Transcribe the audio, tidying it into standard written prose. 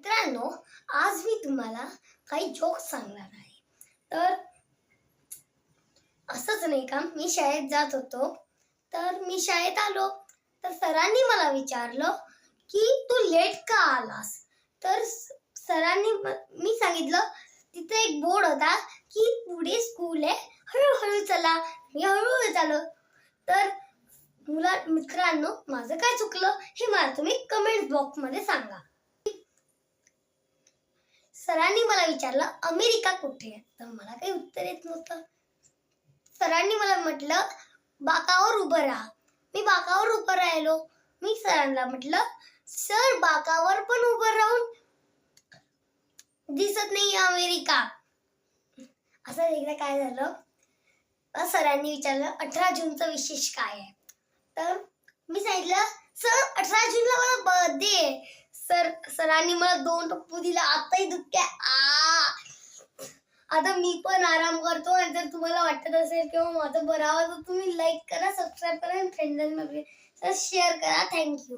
मित्रांनो, आज मी तुम्हाला काही जोक्स सांगणार आहे. तर असंच नाही का, मी शाळेत जात होतो. तर मी शाळेत आलो, तर सरांनी मला विचारलं की तू लेट का आलास. तर सरांनी मी सांगितलं तिथे एक बोर्ड होता की पुढे स्कूल आहे, हळूहळू चला. मी हळूहळू चाललो. तर मित्रांनो, माझं काय चुकलं हे मला तुम्ही कमेंट बॉक्स मध्ये सांगा. सरांनी मला विचारलं अमेरिका कुठे आहे, तर मला काही उत्तर येत नव्हतं. सरांनी मला म्हटलं बाकावर उभं राहा. मी बाकावर उभं राहिलो. मी सरांना म्हटलं सर, बाकावर पण उभं राहून दिसत नाही अमेरिका. असं एकदा काय झालं, सरांनी विचारलं 18 जूनचं विशेष काय आहे. तर मी सांगितलं सर, 18 जूनला मला बर्थडे आहे. सरांनी मला 2 टप्पू दिला. आताही दुखते. आता मी पण आराम करतो. आणि जर तुम्हाला वाटत असेल किंवा माझं बरं आवाज, तर तुम्ही लाईक करा, सबस्क्राईब करा आणि फ्रेंड्स शेअर करा. थँक्यू.